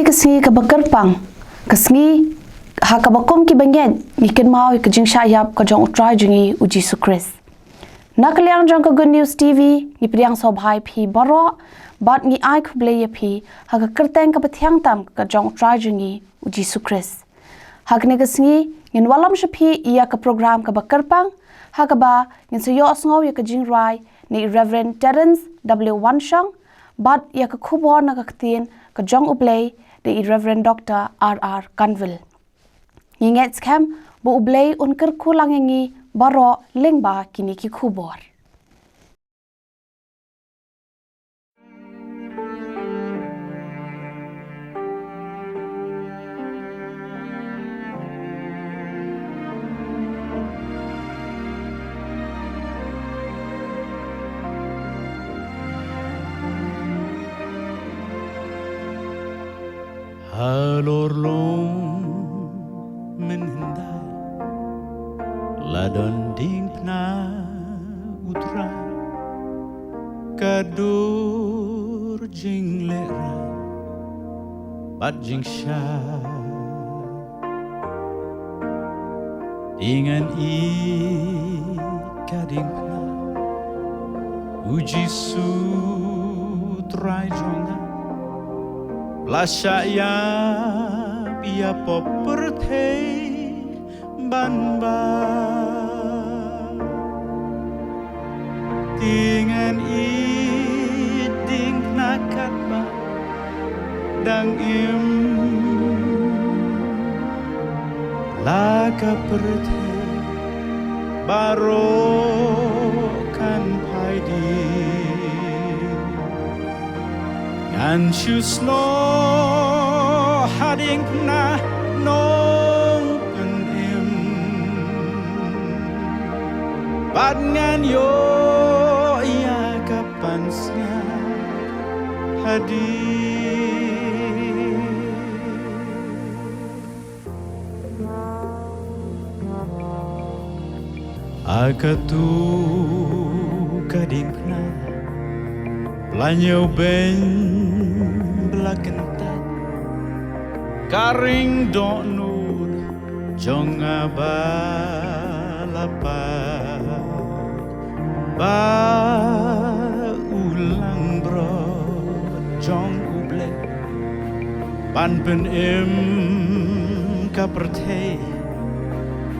kasi kabakar pang kasngi ha kabakom ki bangen ikan mau ke jing syayap ka jong utrai jingi uji sukris nakliang jong ka Good News TV ni priang sobhai phi baro bat ni ai khuble ya phi ha ka kerteng ka pathiang tam ka jong utrai jingi uji sukris ha kne kasngi in walam shaphi iya ka program ka bakar pang ha ka ba in so yo asngau ya ka jing rai ni Reverend Terence W. Wanshang bat ya ka khubor na ka ktin ka jong ublei the Reverend Dr. R.R. Kanvil. Yinget skam bu ublei unkar kulangengi baro lengba kini ki khubor. Halorlong menhendai ladon ding pna utra kadur jing lera bat jing sha dengan i kading pna uji sutrai jonga Lasha ya bia poperte banba dengan iding nakat ba dang im laka perte baro kan paidi and choose no hading na nong penim badngan yo ia kapan snya hadir akatu kading na Lanyo ben blakentat Karing don't nur Jong abalapat Ba ulang bro Jong uble Pan pen im kaperte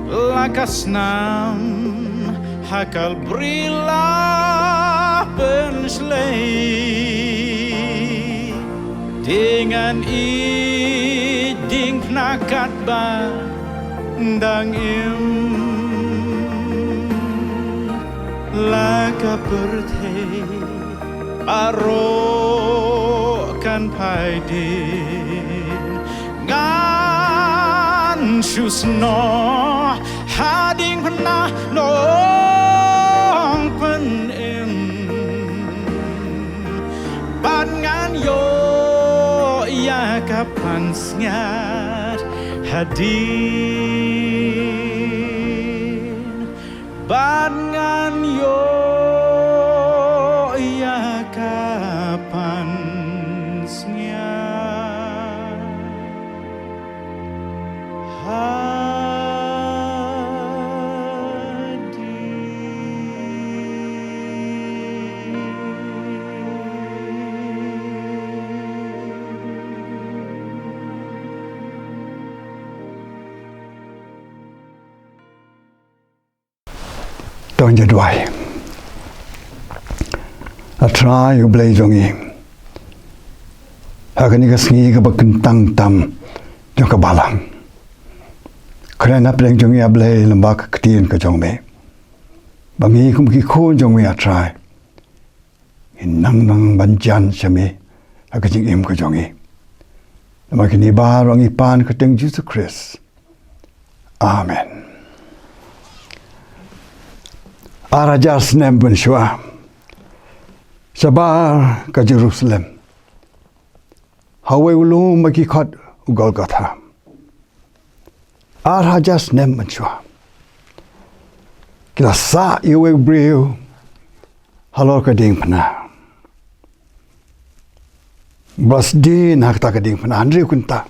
Lakas nam Hakal brila penslei dengan iding nakat ba dang im laka perte aro kan paidin ngan susno hading pernah nong pen Ngan yo ia kapan sengat hadir Ngan yo ia kapan sengat Don't you dway? A try you blaze on him. How can you sneak a bucken tang tam, Jokabalang? Cran up like Jongy a blay and back teen kajome. Bangi kum ki ko Jongy a try. In nang banjan shame, a catching him kajongi. The Makini bar on pan cutting Jesus Christ. Amen. Arajas nembun shua Sabar ka Jerusalem Hawe ulum makikot Golgotha Arajas nembun shua Kila sa iwe briu Halor ka ding pana Bas din hak ta kading panan riu kunta.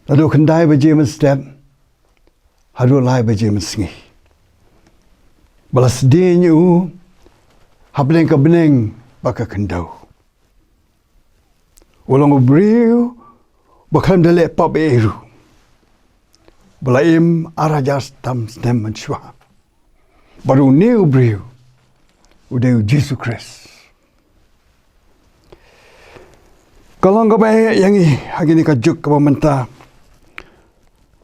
Lalu kendai baje men step. Haru lai baje men singi. Balas din yu hableng ka beneng baka kendau. Ulang ubriu bakal dale pap eru. Balaim arajas tam stem menshwa. Baru ni ubriu udeu Jesus Christ. Kalau engkau baik yang ini hari ini kajuk ke pemerintah.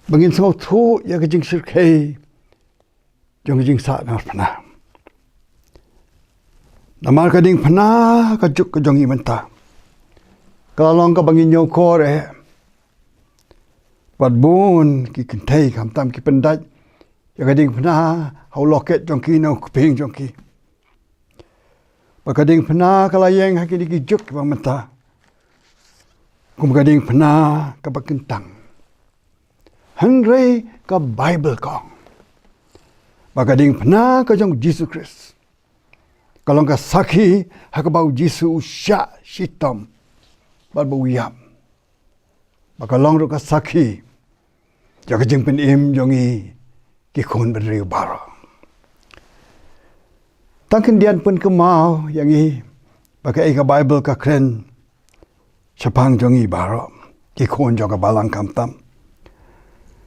Bangin semua tu yang kejing sirkai. Jangan kejing saat nak pernah. Nama kading pernah kajuk ke jangi mentah. Kalau engkau bangin nyokor buat bun ki kentai kam tam ki pendat. Yang kading pernah hau loket jongki no kuping jongki. Bakading pernah kalau yang hari ini kajuk ke pemerintah. Kumkading pernah ke bakentang. Hangre ke Bible kong. Bakading pernah ke jong Jesus Christ. Kalau ke saki hak bau Jesus usya sitam. Bau uyam. Bakalong ro ke saki. Jaga jeng penim jongi ki kon beriu baro. Tangken dian pun kemau yang i pakai ke Bible ke kren. Sapang jongi baro, ki kon jong balang kamtam.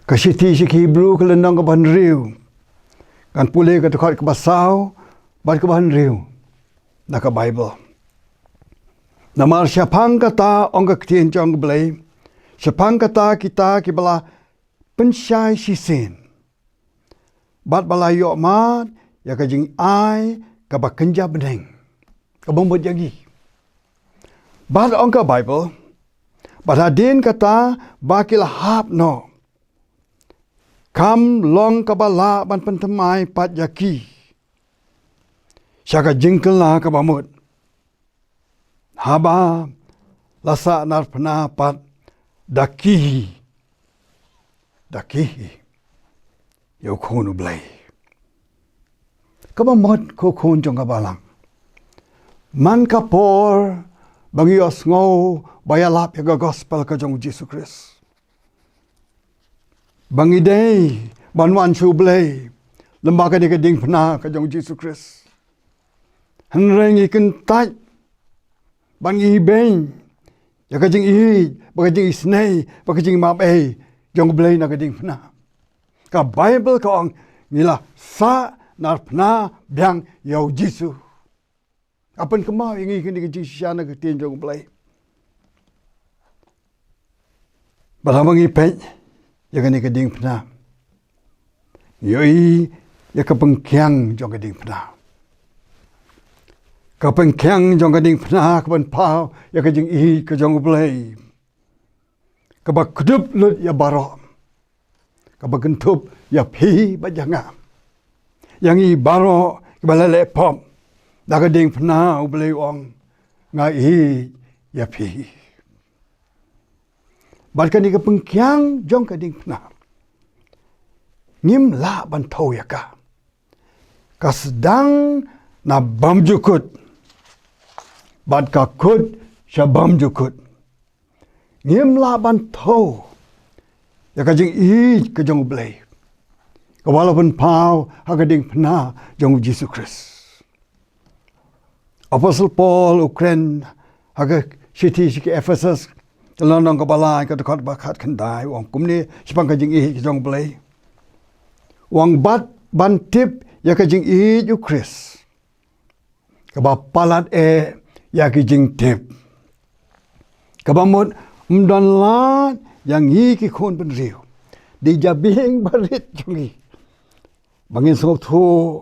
Kasiti si Hebrew ke lendang ke bahan riu. Kan pulih ke dekat ke basau, bat ke bahan riu. Nak ke Bible. Namar sapang kata ong ke ketien jong belai. Sapang kata kita ki bala pensyai sisin. Bat bala yok mat, ya ke jing ai, ke bakenja beneng. Ke bombot jagi. Bahasa angka Bible, bahasa din kata bakil hap no. Kam long kabala ban pentemai pat yaki. Syaka jingkel lah kabamut. Haba lasa nar pernah pat dakihi. Dakihi. Yau konu belai. Kabamut ko kon jong kabalang. Man kapor bagi os ngau bayalap ya gospel ke jong Jesus Christ. Bangi day banwan chublay lembaga ni keding pernah ke jong Jesus Christ. Henrengi kentai bangi beng ya ke jing i bagi jing isnei bagi jing map jong blay na keding pernah. Ka Bible ka ong nila sa nar pernah biang yau Jesus. Apa yang kemau ingin kini kecil siapa nak ketien jong pelai. Bahawa ngipet, ya kini keding pernah. Yoi, ya kepengkiang jong keding pernah. Kepengkiang jong keding pernah kepan pau, ya kejing i ke jong pelai. Kebak kedup lut ya barok. Kebak kentup ya pi bajangam. Yang i barok kebala lepop. Dah keding pernah ubelai wong ngai ya pi. Bahkan ni kepengkiang jong keding pernah. Ngim la bantau ya ka. Kasdang na bam jukut. Bad ka kut syabam jukut. Ngim la bantau. Ya kajing i ke jong ubelai. Walaupun pau ha keding pernah jong Jesus Christ. Apostle Paul Ukraine agak city siki Ephesus London ke balai ke dekat bakat kendai wong kumni sepang kajing i jong belai wong bat bantip ya kajing i ju Chris ke bapalat ya kajing tip ke bamut mdan lat yang i ki kon ben riu di jabing barit jungi bangin sop tu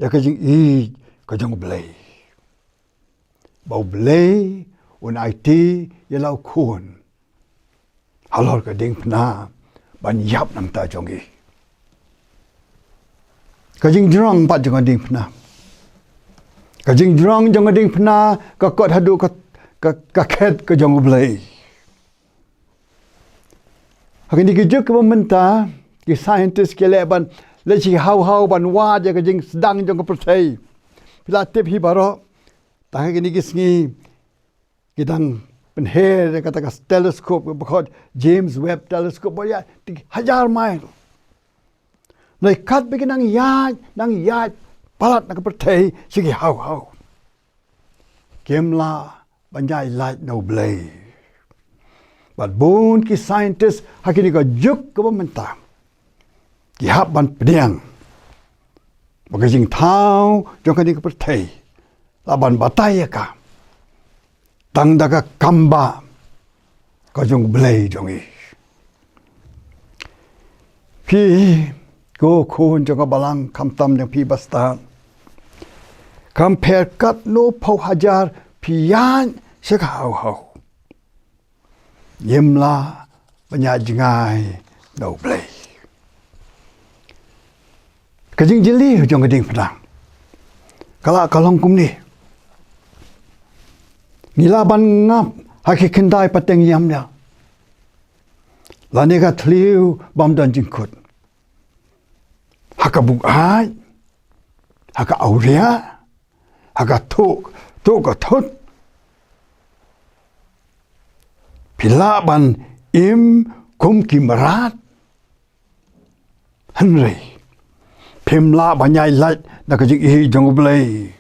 ya kajing i ke jong belai bau belai un IT ya lau kun halor ka ding pna ban yap nam ta jongi ka jing drong pat jong ding pna ka jing drong jong ding pna ka kot hadu ka ket ka jong belai hakin dikijuk ke pemerintah ki scientist ke leban le chi hau ban wa ja ka jing sedang jong ka pertai pilatip hi baro Tahan kini kisngi kita penher kata teleskop bakal James Webb teleskop boleh 1,000 mile. Noi kat bikin nang yai palat nak pertai sigi hau. Kemla banjai light no blay. But bun ki scientist hakini ka juk ka mentah. Ki hap ban pediang. Bagi jing tau jong kani ka pertai. Laban batai ka. Tang daga kamba ka jong blay jong i. Pi go kun jong ka balang kam tam jong pi basta. Compare kat no pau hajar pian seka hau. Yemla banyak jengai no blay. Kajing jeli jong keding pedang. Kalong kum ni. Ngilaban ngap haki kendai pateng yamnya. Lani ka tliu bam dan jingkut. Haka bukai. Haka auria. Haka tuk ka tut. Pilaban im kum kimerat. Henry. Pimla banyai light na kajing ihi jong blay.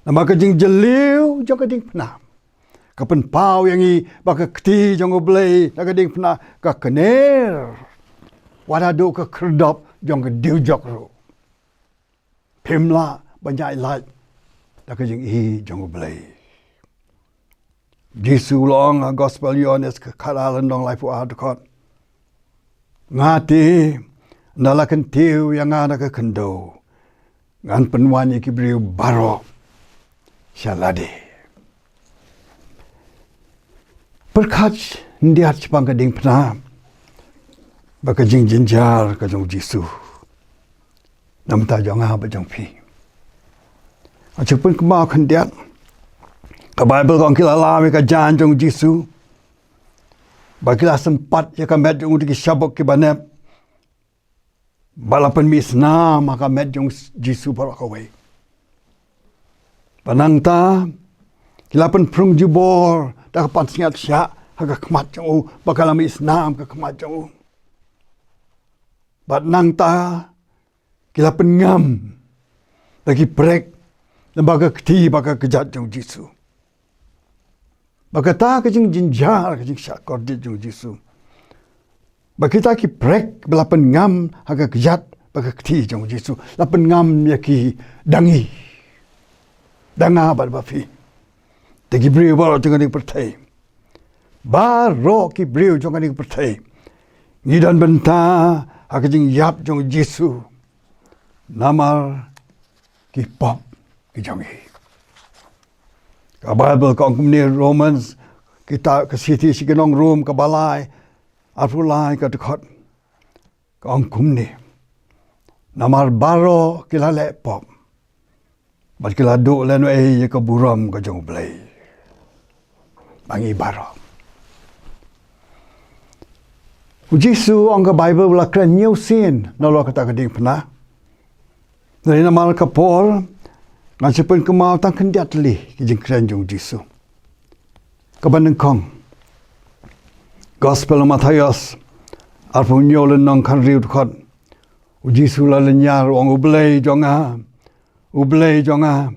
Nama kajing jeliu jong kajing penam. Kapan pau yang i baka keti jong blay na kajing penam ka kener. Wadado ka kerdop jong ka diujok ro. Pimla banyai light na kajing ihi jong blay. Jisu long a gospel yones ka karalan dong lai fu adkot. Ngati nalakan tiu yang ada ke kendo. Ngan penwan iki beriu barok. Syalade. Berkat ndiat cipang kading pernah. Baka jing jinjar ka jong Jisu. Nam ta jong ha ba jong pi. Acipun kemau kendiat. Ka Bible kong kila lami ka jan jong Jisu. Bakila sempat ya ka met jong diki syabok ki banep. Balapan misna maka met jong Jisu barak away. Panang ta kilapan prung jubor dah kapan singat syak haga kemat jong bakal misna ka kemat jong. Bat nang ta kilapan ngam lagi break lembaga keti baka kejat jong Jisu. Baka ta kejing jinjar kejing syak kordit jong Jisu. Bakita ki break belapan ngam haga kejat baka keti jong Jisu. Lapan ngam ya ki dangi. Danga bad bafi. Tegi beriu baro jong aning pertai. Baro ki beriu jong aning pertai. Ngidan benta haga jing yap jong Jisu. Namar ki pop ki jong i. Ka Bible ka angkum ni Romans kita ke city si genong room ke balai afulai ka dekot ka angkum ni namar baro kila lepop bat kila du leno ye ka buram ka jong blay bangi baro Jisu ang ka Bible wala kren new sin nalo kata kading pernah dari namar ka Paul ngan sepun kemau tang kendiat li kijing kren jong Jisu. Kabaneng kong. Gospel Matthias arpun yolen nang kan riu khot. Jisu la lenyar wong ublay jonga. Ublay jonga.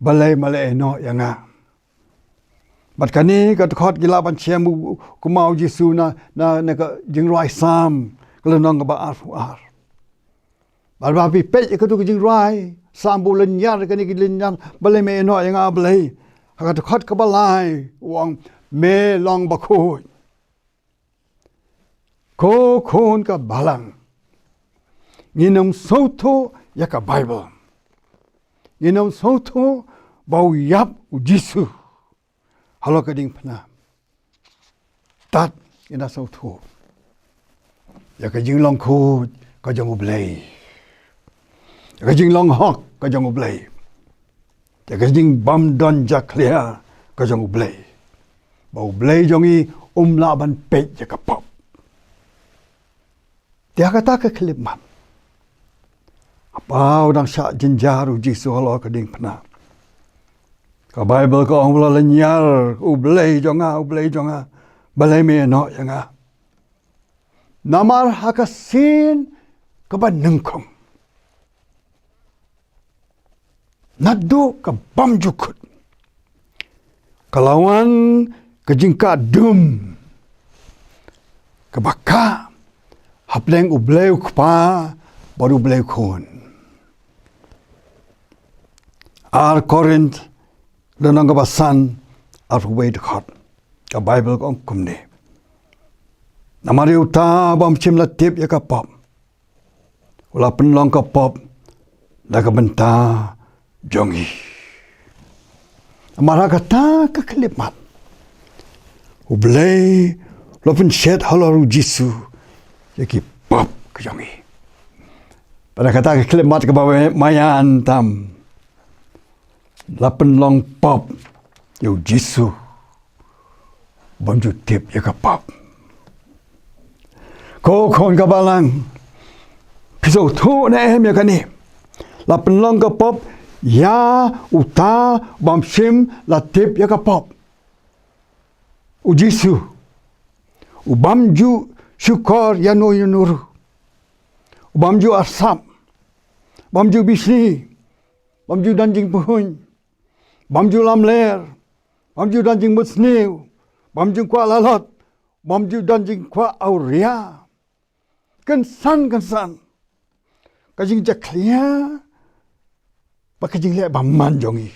Balay malay no yanga. Bat kani kat khot gila ban chem kemau Jisu na ka jing roi sam kelenong ka ba arfu ar. Balba pi pe ka tu jing roi sambulan yar kani kilin yan balay me no yang ablay hakat khot ka balay wang me long bakoi ko kon ka balang nginam soto ya ka Bible nginam soto bau yap Jisu halo kading pna tat ina soto ya ka jing long ko ka jong blay Kajing long hok kajong ublay. Kajing bam don jaklia kajong ublay. Bau ublay jongi laban pej jakapop. Dia kata ke kelipman. Apa udang syak jinjar Jisu halo kading pena. Ka Bible ko ang wala lanyar, ublay jonga, balay me no yanga. Namar hakasin kabanengkong. Nado ka bamjukut. Kalawan kajingka dum. Kabaka hapleng ublay ukpa baru ublay kun. Ar Korint dan kabasan ar way dekat. Ka Bible ko kumni. Namari uta bam chim latip ya kapop. Ula penlong kapop da kabenta jongi. Amara kata kaklimat. Ublay lopen shed halaru jisu yaki pop kejongi. Pada kata kaklimat kebawa mayan tam. Lapen long pop yo jisu bonju tip ya kapop. Ko kon kabalang piso tu na em ya kani. Lapen long kapop ya uta bamsim latip ya kapop. Ujisu ubamju syukor ya no yunuru. Ubamju asam. Bamju bisni. Bamju danjing puhun. Bamju lamler. Bamju danjing musniu. Bamju kwa lalot. Bamju danjing kwa auria. Kensan. Kajing jaklia. Pakajing liat baman jongi.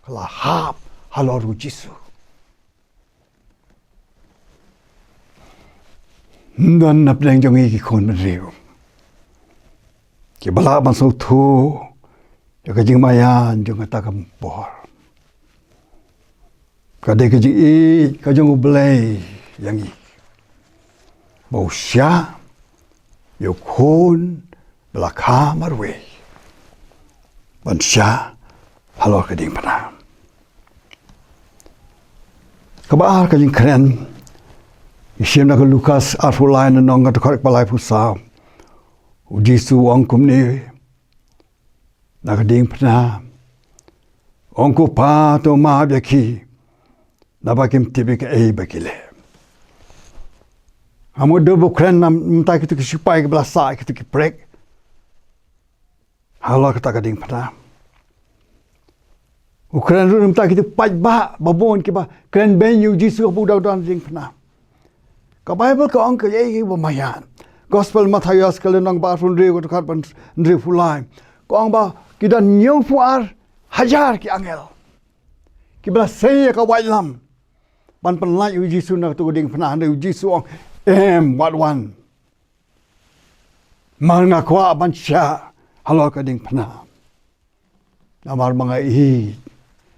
Kalahap haloru jisu. Dan napdeng jongi ki kon menriu. Ki bala masuk tu. Kajing mayan jong kata kempor. Kadai kajing kajing ublay yang bau sya yukun belaka marwe. Ban sya halo kading pana. Kabar kajing keren. Isyam nak Lukas arfulai nong kat korek balai pusau. Ujisu angkum ni. Nakading pernah ongko pa to ma beki nabakim tibik bakile amo do bokren nam ta kitu ki sipai ke belasa kitu ki prek halo kata kading pernah ukren ru nam ta kitu pajba babon ki ba kren ben yu jisu bu daw dan ding pernah ka Bible ka ong ka ye bo mayan gospel Matthias kalen nang ba fun re ko khat ban re fulai ko ong ba kita nyong puar hajar ki angel. Ki bela saya ka wailam. Ban penlai uji sunah tu ding pernah ada uji suang what one. Mana kwa ban sya halo ka ding pernah. Namar mga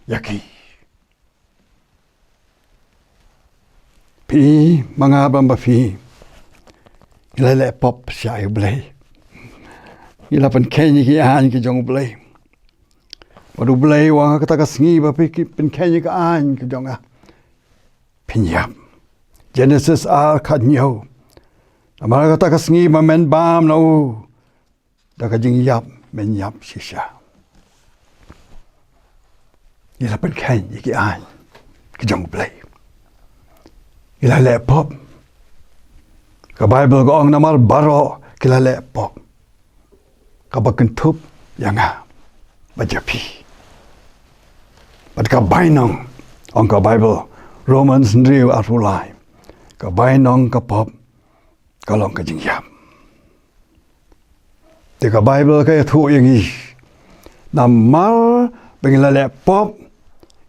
yaki. Pi mga bamba fi. Ilale pop sya iblay. Ila pen kenyi ki an ki jong blay. Wadu blay wang kata kasngi ba pen kenyi ka an ki jong pinyap. Genesis ar kadnyo. Amara kata kasngi ma men bam na u. Da ka jing yap men yap shisha. Ila pen kenyi ki an ki jong blay. Ila le pop. Ka Bible ko ang namar baro kila le pop. Kabakan tup yang bajapi. But ka bainong ang ka Bible Romans ndriu arulai. Ka bainong ka pop kalong ka jingyam. Te ka Bible ka tu yang namar bengilale pop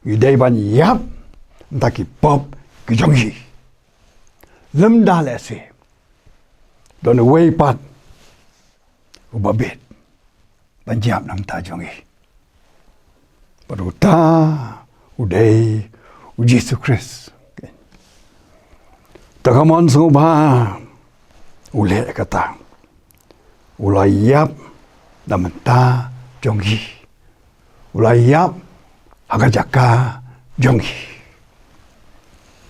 idai ban yap taki pop kijonghi. Lemda lese. Don way pat ubabit. Banjam nam ta jongi. Paruta uday Yesus Kristus. Takamon subha ule kata. Ulayap namanta jongi. Ulayap agajaka jongi.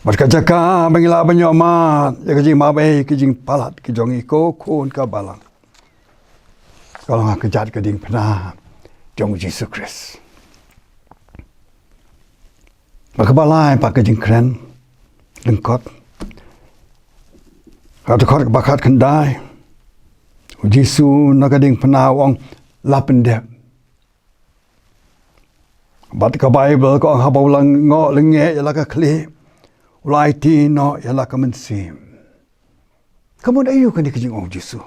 Markajaka bangila banyo amat ya kajing mabay kajing palat kijongi ko kun ka balang. Kalau ngak kejat keding pernah jong Yesus Kristus. Maka balai pakai jengkren lengkot. Kata kot bakat kendai. Jisu nakading penawang lapendep. Bat ka Bible ko ang habaw lang ngo lenge yala ka kli. Ulai ti no yala ka mensim. Kamu na iyo kani kajing ong Jisu.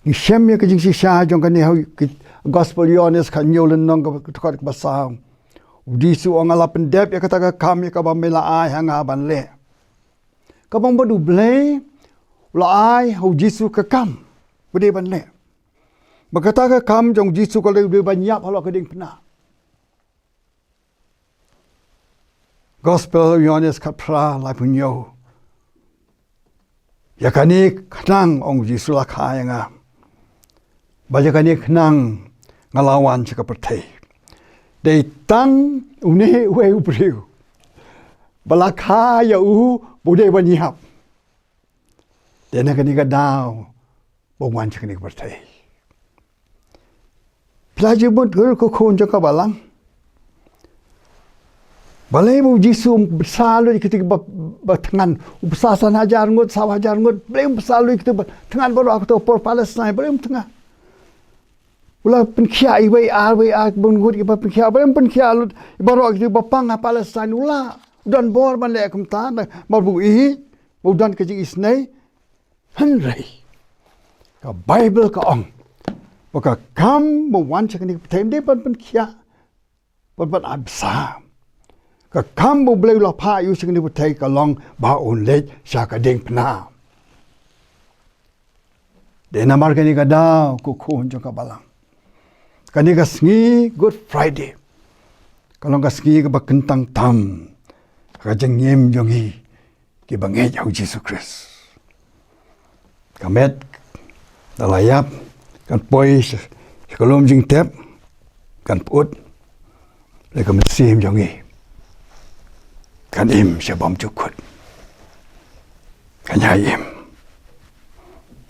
Ni shem ya kajing si sha jong kani gospel yones kan nyolen nong ka kot basang. Jisu ang lapendep ya kata ka kam ya ka bamela ai hanga ban le. Ka bang bodu blay la ai ho Jisu ka kam. Bede ban le. Makata ka kam jong Jisu ka le banyak halo ka ding pena. Gospel Yohanes kapra lai punyo. Ya kani kenang ong Jisu la kaya nga. Baja kani kenang ngalawan cika pertai. Dei tang une we ubriu. Balaka ya bude banyak. Dena kani ka daw bongwan cika ni pertai. Pelajar pun ko kon jaka balang. Balai bu Jisu besar lu ketika bertengan besar sana hajar ngut sawah hajar ngut belum besar lu ketika bertengan baru aku tahu por Palestin belum tengah. Ulah penkia ibai bungut ibai penkia belum penkia lu baru aku bapang Palestin ulah dan bor balik kumtan baru bu dan kecik isnai Henry. Ka Bible ka ong. Maka kam bu wancak ni tem dia penkia ban besar. Ka kambu bleu la pa yu sing ni butai ka long ba on le sha ka ding pna. De na mar ka ni ka da ku khon jo ka balang. Ka ni ka sngi Good Friday. Ka long ka sngi ka ba kentang tam. Ka jeng yem jong hi ki ba nge jau Jesus Christ. Ka met da la yap kan poi ka lom jing tep kan put le ka met sim jong hi. Kan im sebam cukut. Kan ya im.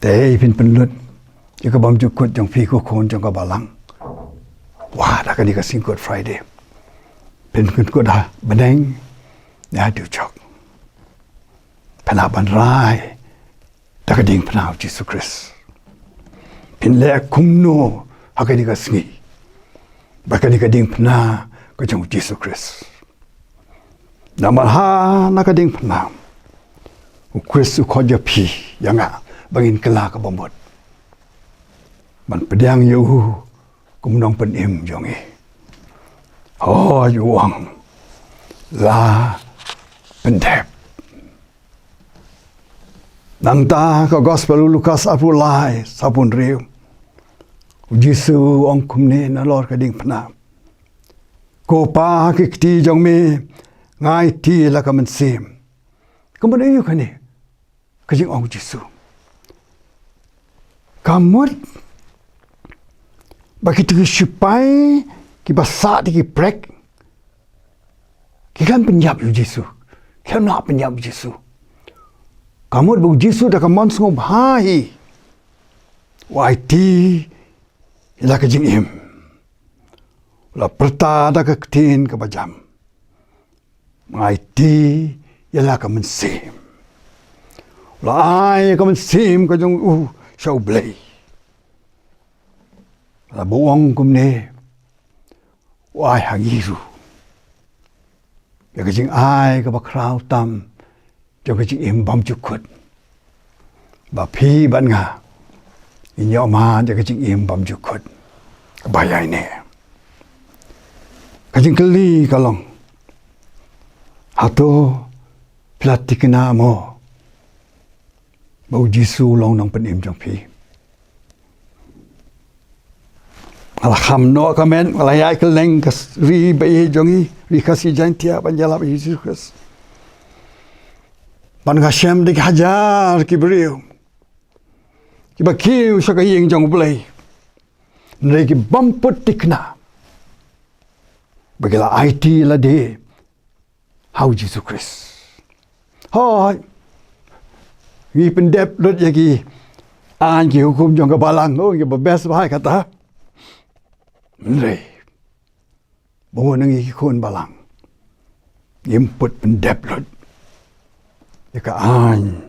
Te pin penlut. Jika bam cukut jong pi ko kon jong ka balang. Wah, dah kan ni ka sing Good Friday. Pin ko dah beneng. Ya du chok. Penaban rai. Dah ka ding penau Jesus Christ. Pin le kumno haka ni ka singi. Baka ni ka ding pena ko jong Jesus Christ. Namal ha nakading penam. Ukris ukoja pi yang bangin kelak ke bombot. Man pedang yu kumnong penim jongi. Oh yuang la pendep. Nang ta ke gospel Lukas apulai sapun riu. Jisu ong kumne na lor kading penam. Ko pa kikti jong mi ngai ti la ka man sim. Kemudian you kan ni. Kajing ong Jisu. Kamut bagi tu sipai ki basa di ki prek. Ki kan penyap you Jisu. Kan nak penyap Jisu. Kamut bu Jisu dah kamon sungguh hai. Wai ti la kajing im. La perta dah ka ketin ke bajam. Mai ti ialah ka mensim. Lai ka mensim ka jong shau blai. La buang kum ne. Wai hangiru. Ya ka jing ai ka ba krau tam. Jo ka jing im bam cukut. Ba pi ban nga. Inyo ma ja ka jing im bam cukut. Bayai ne. Ka jing keli kalong. Hato platik na mo. Bau Jisu long nang penim jong pi. Alham no kamen alayai keleng kas ri bai jongi ri kasi jantia banjala Yesus Kristus. Ban Hashem dik hajar ki beriu. Ki bakiu sakayeng jong blai. Nrei ki bamput tikna. Bagila IT la de. How Jesus Christ. Hoi. Gi pendep lut yagi an ki hukum jong ka balang o ki bes bai kata. Nrei. Bo nang ki kun balang. Gimput pendeplut. Jika an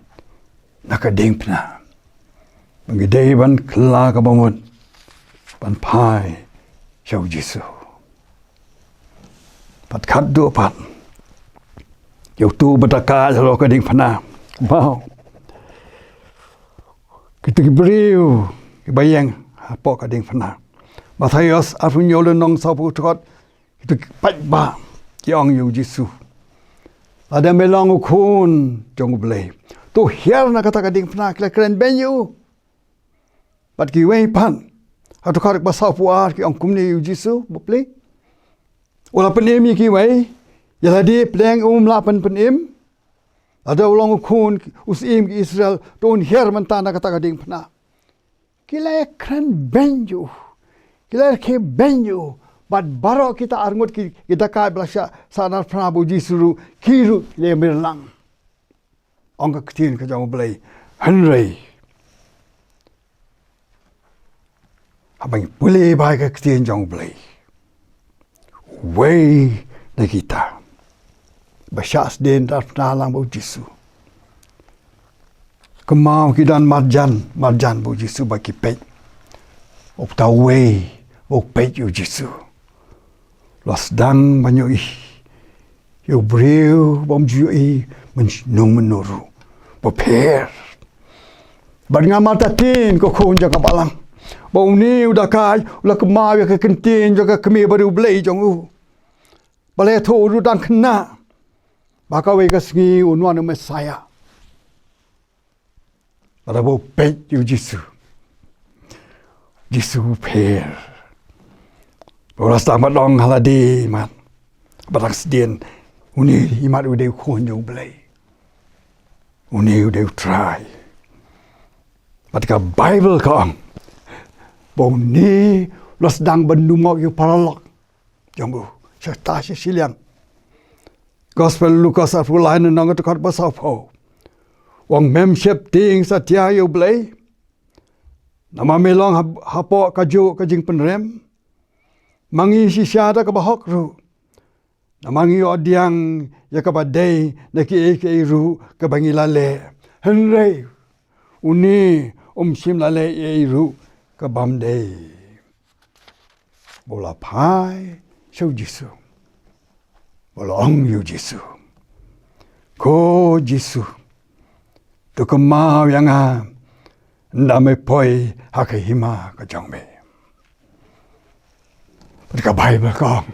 nakading pna. Mengidai ban kela ka bangun. Ban pai syau Jisu. Pat kat dua pat. Yau tu betaka kalau kading pna. Wow. Kita beriu bayang apa kading pna. Matayos afunyo le nong sapu trot. Kita pat ba yang yu Jisu. Ada melang ukun jong blay. Tu hiar na kata kading pna keren benyu. Pat ki wei pan. Atu karik basau puar ki angkum ni yu Jisu bople. Ola penim ki wei. Yala di pleng lapan penim. Ada ulang ukun usim ki Israel ton hiar mentana kata kading pna. Kila keren benyu. Kila ke benyu. Bat baro kita arngut kita kai belasya sanar Prabu Jisu kiru le mirlang. Angka ketin ke jang belai Henry. Abang boleh baik ke ketin jang belai. Wei de kita. Basyas den dar dalam bu Jisu. Kemau kidan marjan bu Jisu bagi pej. Opta wei ok pej yu Jisu. Los dang banyak Yo beriu bom jui menung menuru. Boper. Baringa mata tin ko konja ka balang. Bom ni udah kai ulah kemau ke kentin jaga kemi baru blai jong u. Balai tho ru dang kena. Baka we ka sngi unwan Mesaya. Pada bo pet yu Jisu. Jisu per. Orang selamat dong haladi mat. Barang sedien uni imat udah kon jong belai. Uni udah try. Matka Bible kong. Bom ni los dang bendumok yu paralog. Jombu serta siliang. Gospel Lukas afulain nang tekot basau po. Wong membership ting satya yu belai. Nama melong hapo kaju kajing penrem. Mangi sisyada ka bahok ru. Namangi odiang ya ka badai na ki ru ka bangi lale. Henry uni sim lale ru ka bamdei. Bola pai syau Jisu. Bola ong yu Jisu. Ko Jisu. Tu kemau yang ndame poi hakahima ka jongme. Mereka Bible kong.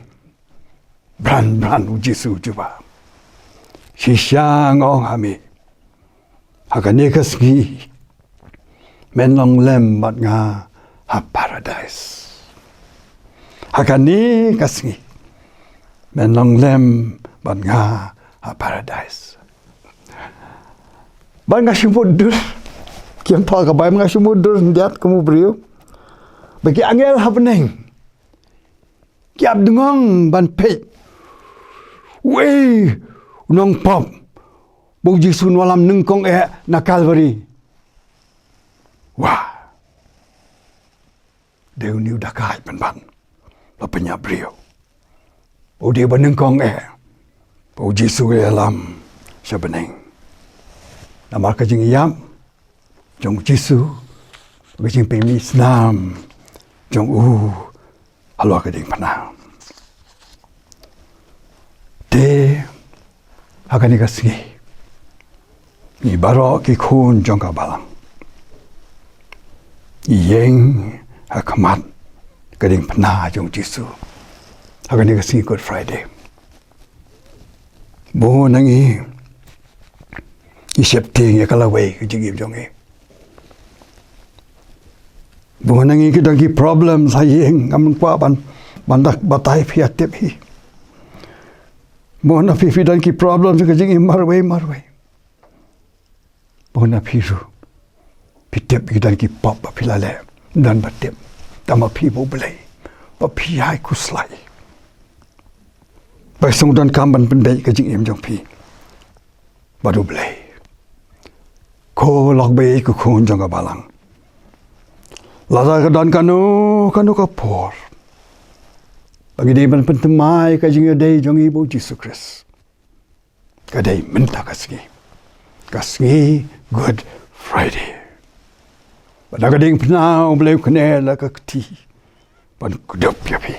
Bran Jisu juga. Sisya ngong hami. Hakani kasgi. Menong lem mat nga ha paradise. Hakani kasgi. Menong lem mat nga ha paradise. Ban nga simudur. Kiam pa ka bay nga simudur. Ndiat kamu beriu. Bagi angel happening. Kiap dengong ban pej. Wei, nong pop. Bu Jisu walam nengkong na Calvary. Wah. Deu ni udah kai ban. Lapanya beliau. Bu dia benengkong Bu Jisu alam sebeneng. Nama kajing yam. Jong Jisu. Kajing pemi senam. Jong Halo kading panah. De akan ikasgi. Ni baro ki kun jong ka balang. Yeng akamat kading panah jong Jisu. Akan ikasgi Good Friday. Bo nangi isep ting ya kalaway kajigim jong Bukan nangi kita ki problem sayang amun kwa bandak batai fiatip hi. Bukan api dan ki problem juga jing marway. Bukan api ru. Pitip kita ki pop apilale dan batip. Tama pi bo belai. Papi hai kuslai. Pasung dan kamban pendai ke jing jong pi. Baru belai. Ko lok bei ku kun jong ka balang. Lada kedan kanu kapor. Bagi dia pentemai kajing day jong ibu Yesus Kristus. kadai minta kasngi Good Friday. Pada kadang pernah boleh kenal lah keti, pan kudup ya pi,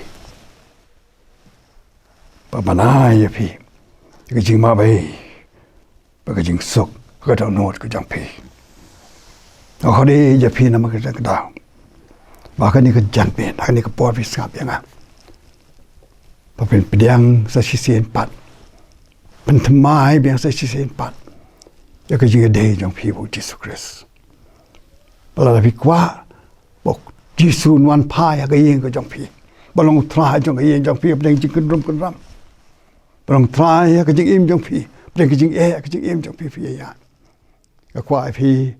pamana ya pi, kejing mabai, kejing sok, kadang not kejang pi. Aku ni ya pi nama kadang. Bahkan ni kejan pi, bahkan ni kepor pi sengap yang ah. Papen pedang sa sisi empat, pentemai biang sa sisi empat. Ya kejing ada jang pi bu Yesus Kristus. Bala pi kwa, bok Yesus nuan pai ya kejing ke jang pi. Balong try jang kejing jang pi, pedang jing kendram. Balong try ya kejing im jang pi, pedang kejing kejing im jang pi ya. Ka kwa pi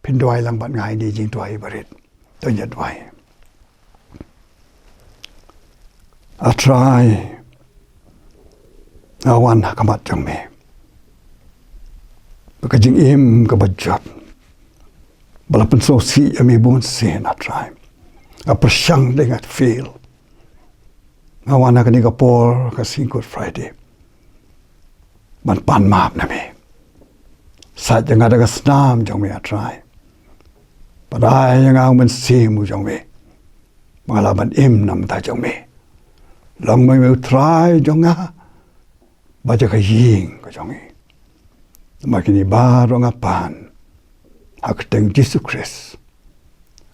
pendoi lang bat ngai ni jing doi barit. Tonya doi. I try. Awan hakamat jang me. Kejing im ke bajat. Balapan sosi ami bun sen I try. Apersyang dengan feel. Awan akan Singapore ke Good Friday. Man pan maaf na me. Saat yang ada kesenam jang me I try. Padahal yang aku mensimu jang me. Pengalaman im nam ta jang me. Lang me try jang ah. Baca kejing ke jang me. Makin ibarat ngapan. Hak teng Yesus Kristus.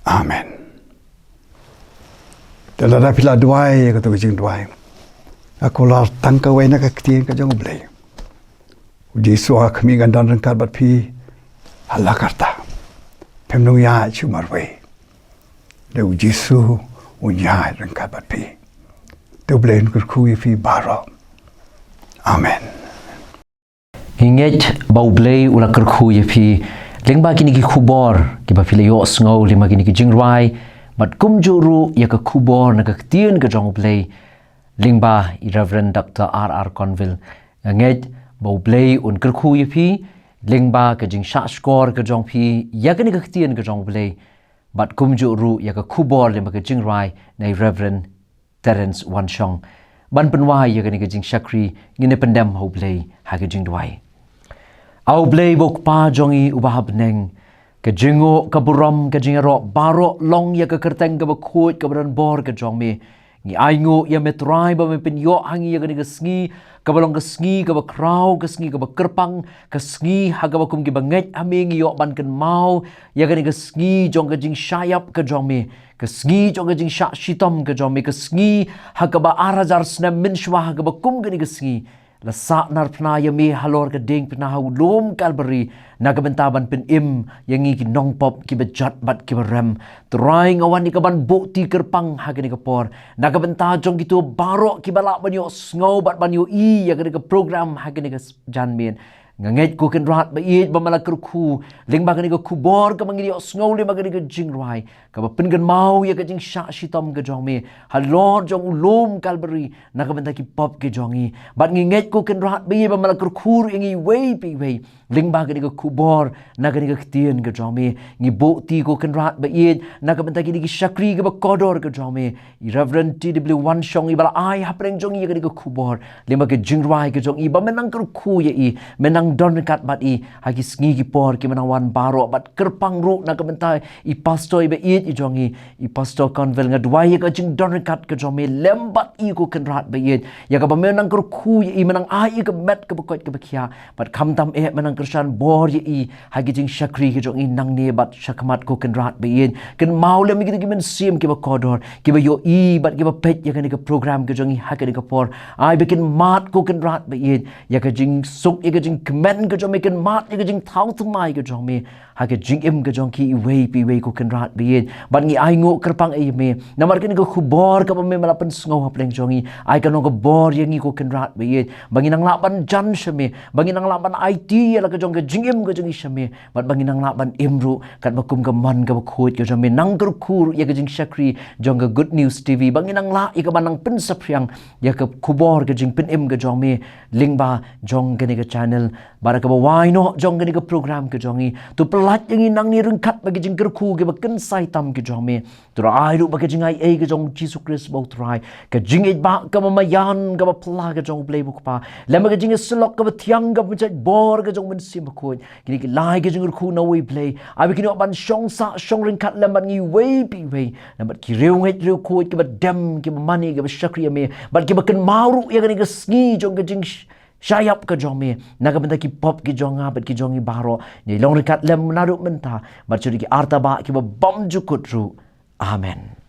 Amen. Dalam pila duai kata kejing duai. Aku lar tangka wena ka ketien ka jang blai. Uji suah kami gandan rengkat bat pi halakarta. Pemnung ya cumar wei. De uji su unya rengkat bat pi. De blain kurkui fi baro. Amen. Inget bau blay ula kerku ye pi lengba kini ki kubor ki ba file yo sngo lima kini ki jingrai mat kum juru ya ka kubor na ka tien ka jong blay lengba Reverend Dr. R.R. Conville nget bau blay un kerku ye pi lengba ka jing sha skor ka jong pi ya kini ka tien ka jong blay mat kum juru ya ka kubor lima ka jingrai na Reverend Terence Wanshong ban penwai ya kini ka jing shakri ngine pendam ho blay ha ka jing dwai au blay bok pa jongi ubahab neng ke jingo ke buram ke jingero baro long ya ke kerteng ke bakut ke beran bor ke jong me ngi aingo ya metrai ba me pin yo hangi ya ke sngi ke balong ke sngi ke bakrau ke sngi ke bakerpang ke sngi ha ke bakum ke banget aming yo ban ken mau ya ke sngi jong ke jing syayap ke jong me ke sngi jong ke jing syak shitom ke jong me ke sngi ha ke ba arajar snam min shwa ha ke bakum ke sngi Lasak nar pna ya me halor ke ding pna hau lom kalberi na ke bentaban pin im yang ngi nong pop ki bejat bat ki berem trying awan ni ke ban bukti kerpang ha ke ni ke por na ke benta jong gitu barok ki balak banyo sngo bat banyo I ya ke program ha ke ni ke janmin nganget ko ken rat ba I ba malak ku ling ba ke ni ke kubor ke mangi sngo le ma ke ni ke jingrai ka ba pin gan mau ya ke jing sha shitom ke jong me halor jong ulom kalberi na ke benta ki pop ke jongi bat nginget ko ken rat ba I ba malak ku ngi wei pi wei ling ba ke ni ke kubor na ke ni ke tien ke jong me ngi bukti ko ken rat ba I na ke benta ki ni ke shakri ke ba kodor ke jong me Reverend T.W. Wanshong I bala ai hapreng jong I ke ni ke kubor ling ba ke jingrai ke jong I ba menang ku ya I menang don kat bat I hagi sngi ki por ki menawan baro bat kerpang ru na kementai I pastor be I jongi I pastor Conville ngadwai ka jing don kat ke jomi lembat I ko kenrat be I ya ka menang ku I menang ai ke met ke bekot ke bekia bat kam tam menang kersan bor I hagi jing shakri ke jongi nang ne bat shakmat ko kenrat be I ken mau le mi ki men sim ki ba kodor ki ba yo I bat ki ba pet ya ke program ke jongi ha ke por ai bekin mat ko kenrat be I ya ka jing suk ya ka jing men ke jong me ken mat ke jing thau tu mai ke jong me ha ke jing im ke jong ki wei pi wei ko ken rat bi ban ngi ai ngo kerpang ai me namar ken ko khubor ka me malapan sngo hapleng jongi ai kan ko bor yang ko ken rat bi bangi nang lapan jan shme bangi nang lapan IT la ka jong ka jingim ka jong ishame mat bangin nang la ban imru kat bakum ka man ka khut ka jong me nang kur khur ya ka jing shakri jong ka Good News TV bangin nang la ya ka ban nang pin sapryang ya ka kubor ka jing pin im ka jong me lingba jong ka ni ka channel bara ka ba wai no jong ka ni ka program ka jong i tu pelat yang nang ni rung kat bagi jing kur khu ka ba ken sai tam ka jong me tu ai ru ba ka jing ai ka jong Jesus Christ bo try ka jing it ba ka mamayan ka ba pla ka jong play book pa lama ka jing slok ka ba tiang ka ba bor ka jong men sim ko kini ki lai ka jing khu na we play abi kini ban shong sa shong ring kat lam ngi we pi we lam ki reu ngai reu ko ki ba dem ki ba mani ki ba shakri me ba ki ba ken mauru ya ni ka sngi jong ka jing Syayap ke jong me naga benda ki pop ki jong abet ki jongi baro ni long rekat lem naru menta barcuri ki arta ba ki ba bom jukut ru amen